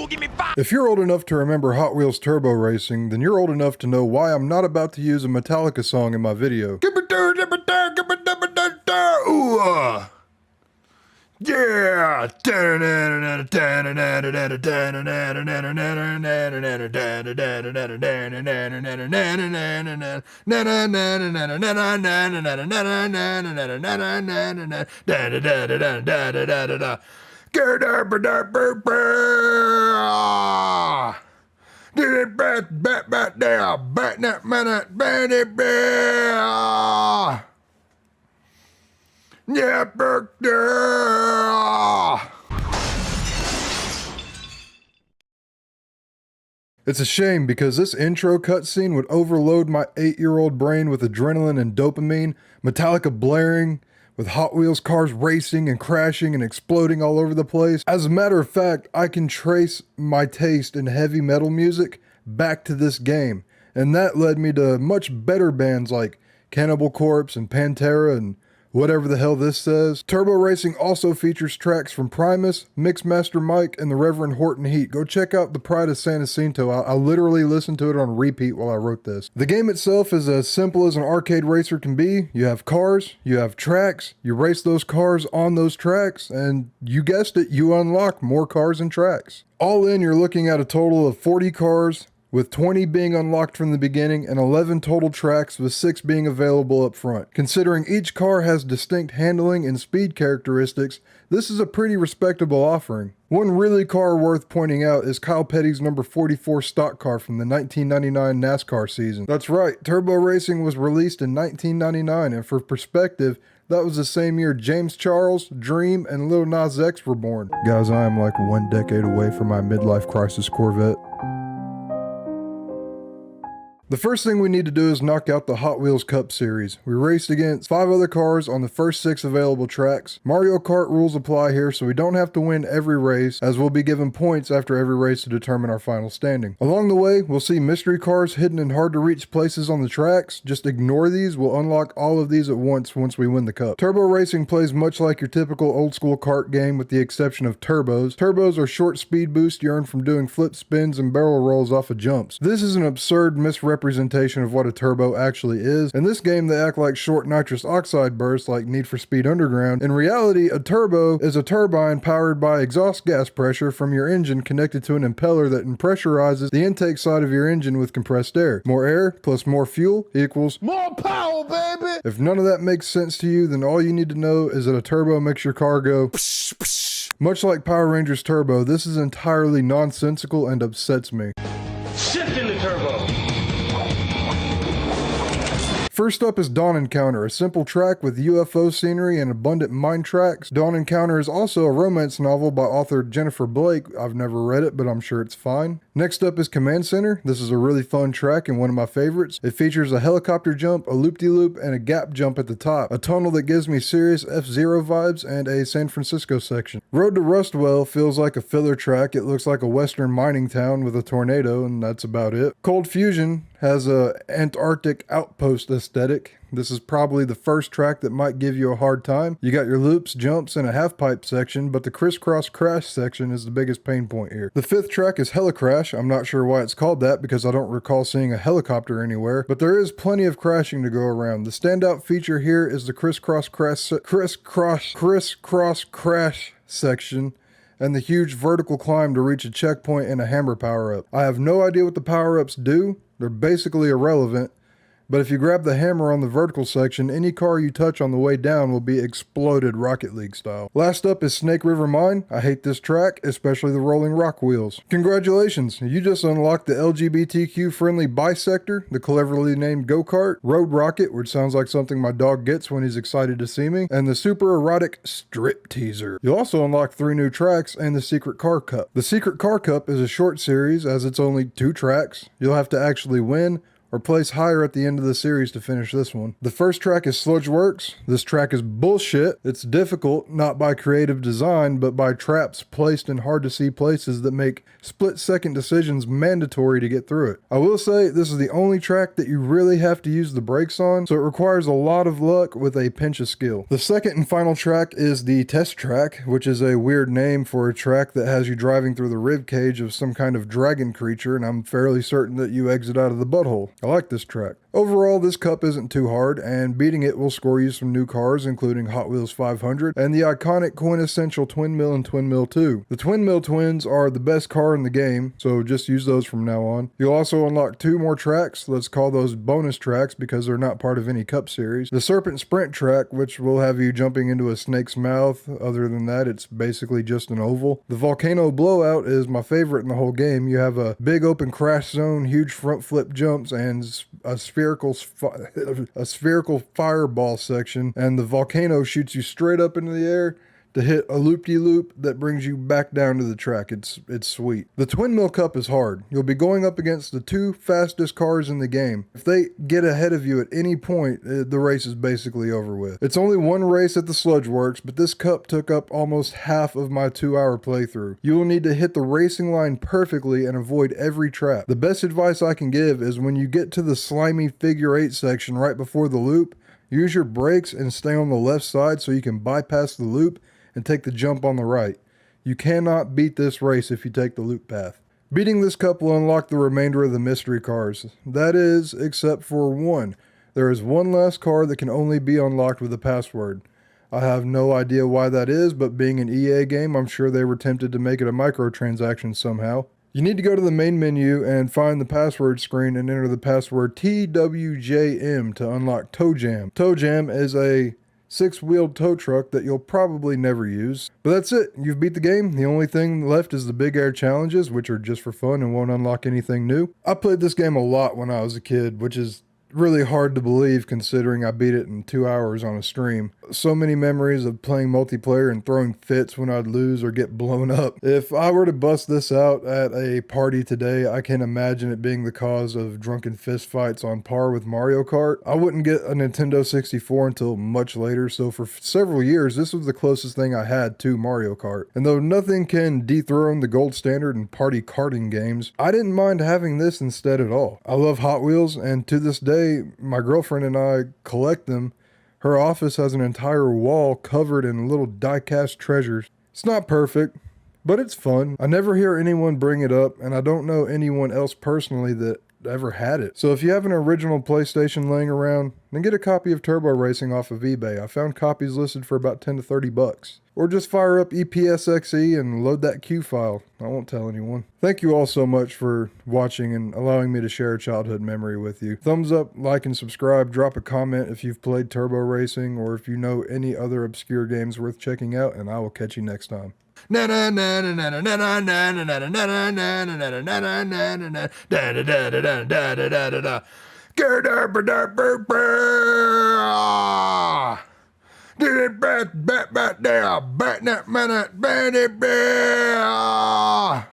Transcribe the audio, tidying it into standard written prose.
give me 5. If you're old enough to remember Hot Wheels Turbo Racing, then you're old enough to know why I'm not about to use a Metallica song in my video. Ooh, yeah! Yeah, it's a shame because this intro cutscene would overload my 8-year-old brain with adrenaline and dopamine, Metallica blaring, with Hot Wheels cars racing and crashing and exploding all over the place. As a matter of fact, I can trace my taste in heavy metal music back to this game, and that led me to much better bands like Cannibal Corpse and Pantera and whatever the hell this says. Turbo Racing also features tracks from Primus, Mixmaster Mike, and the Reverend Horton Heat. Go check out The Pride of San Jacinto. I literally listened to it on repeat while I wrote this. The game itself is as simple as an arcade racer can be. You have cars, you have tracks, you race those cars on those tracks, and you guessed it, you unlock more cars and tracks. All in, you're looking at a total of 40 cars, with 20 being unlocked from the beginning and 11 total tracks with 6 being available up front. Considering each car has distinct handling and speed characteristics, this is a pretty respectable offering. One really car worth pointing out is Kyle Petty's number 44 stock car from the 1999 NASCAR season. That's right, Turbo Racing was released in 1999, and for perspective, that was the same year James Charles, Dream, and Lil Nas X were born. Guys, I am like 1 decade away from my midlife crisis Corvette. The first thing we need to do is knock out the Hot Wheels Cup series. We raced against 5 other cars on the first 6 available tracks. Mario Kart rules apply here, so we don't have to win every race, as we'll be given points after every race to determine our final standing. Along the way, we'll see mystery cars hidden in hard to reach places on the tracks. Just ignore these, we'll unlock all of these at once we win the cup. Turbo Racing plays much like your typical old school kart game with the exception of turbos. Turbos are short speed boosts you earn from doing flip spins and barrel rolls off of jumps. This is an absurd misrepresentation of what a turbo actually is. In this game, they act like short nitrous oxide bursts like Need for Speed Underground. In reality, a turbo is a turbine powered by exhaust gas pressure from your engine connected to an impeller that pressurizes the intake side of your engine with compressed air. More air plus more fuel equals more power, baby! If none of that makes sense to you, then all you need to know is that a turbo makes your car go psh, psh. Much like Power Rangers Turbo, this is entirely nonsensical and upsets me. Shift in the turbo! First up is Dawn Encounter, a simple track with UFO scenery and abundant mine tracks. Dawn Encounter is also a romance novel by author Jennifer Blake. I've never read it, but I'm sure it's fine. Next up is Command Center. This is a really fun track and one of my favorites. It features a helicopter jump, a loop-de-loop, and a gap jump at the top. A tunnel that gives me serious F-Zero vibes and a San Francisco section. Road to Rustwell feels like a filler track. It looks like a western mining town with a tornado, and that's about it. Cold Fusion has a Antarctic outpost aesthetic. This is probably the first track that might give you a hard time. You got your loops, jumps, and a half-pipe section, but the crisscross crash section is the biggest pain point here. The 5th track is Helicrash. I'm not sure why it's called that because I don't recall seeing a helicopter anywhere, but there is plenty of crashing to go around. The standout feature here is the crisscross crash section and the huge vertical climb to reach a checkpoint and a hammer power-up. I have no idea what the power-ups do. They're basically irrelevant, but if you grab the hammer on the vertical section, any car you touch on the way down will be exploded Rocket League style. Last up is Snake River Mine. I hate this track, especially the rolling rock wheels. Congratulations, you just unlocked the LGBTQ friendly bisector, the cleverly named go-kart, Road Rocket, which sounds like something my dog gets when he's excited to see me, and the super erotic strip teaser. You'll also unlock 3 new tracks and the Secret Car Cup. The Secret Car Cup is a short series as it's only 2 tracks. You'll have to actually win or place higher at the end of the series to finish this one. The first track is Sludgeworks. This track is bullshit. It's difficult, not by creative design, but by traps placed in hard to see places that make split-second decisions mandatory to get through it. I will say this is the only track that you really have to use the brakes on, so it requires a lot of luck with a pinch of skill. The second and final track is the Test Track, which is a weird name for a track that has you driving through the rib cage of some kind of dragon creature, and I'm fairly certain that you exit out of the butthole. I like this track. Overall, this cup isn't too hard, and beating it will score you some new cars, including Hot Wheels 500 and the iconic quintessential Twin Mill and Twin Mill 2. The Twin Mill Twins are the best car in the game, so just use those from now on. You'll also unlock 2 more tracks. Let's call those bonus tracks because they're not part of any cup series. The Serpent Sprint track, which will have you jumping into a snake's mouth. Other than that, it's basically just an oval. The Volcano Blowout is my favorite in the whole game. You have a big open crash zone, huge front flip jumps, and a spherical fireball section, and the volcano shoots you straight up into the air to hit a loop-de-loop that brings you back down to the track. It's sweet. The Twin Mill Cup is hard. You'll be going up against the 2 fastest cars in the game. If they get ahead of you at any point, the race is basically over with. It's only one race at the Sludgeworks, but this cup took up almost half of my 2-hour playthrough. You will need to hit the racing line perfectly and avoid every trap. The best advice I can give is when you get to the slimy figure 8 section right before the loop, use your brakes and stay on the left side so you can bypass the loop and take the jump on the right. You cannot beat this race if you take the loop path. Beating this cup will unlock the remainder of the mystery cars. That is, except for one. There is one last car that can only be unlocked with a password. I have no idea why that is, but being an EA game, I'm sure they were tempted to make it a microtransaction somehow. You need to go to the main menu and find the password screen and enter the password TWJM to unlock Toe Jam. Toe Jam is a 6-wheeled tow truck that you'll probably never use. But that's it. You've beat the game. The only thing left is the big air challenges, which are just for fun and won't unlock anything new. I played this game a lot when I was a kid, which is really hard to believe considering I beat it in 2 hours on a stream. So many memories of playing multiplayer and throwing fits when I'd lose or get blown up. If I were to bust this out at a party today, I can imagine it being the cause of drunken fistfights on par with Mario Kart. I wouldn't get a Nintendo 64 until much later, so for several years this was the closest thing I had to Mario Kart. And though nothing can dethrone the gold standard in party karting games, I didn't mind having this instead at all. I love Hot Wheels, and to this day my girlfriend and I collect them. Her office has an entire wall covered in little die-cast treasures. It's not perfect, but it's fun. I never hear anyone bring it up, and I don't know anyone else personally that ever had it. So if you have an original PlayStation laying around, then get a copy of Turbo Racing off of eBay. I found copies listed for about 10 to 30 bucks. Or just fire up EPSXE and load that Q file. I won't tell anyone. Thank you all so much for watching and allowing me to share a childhood memory with you. Thumbs up, like, and subscribe. Drop a comment if you've played Turbo Racing or if you know any other obscure games worth checking out, and I will catch you next time.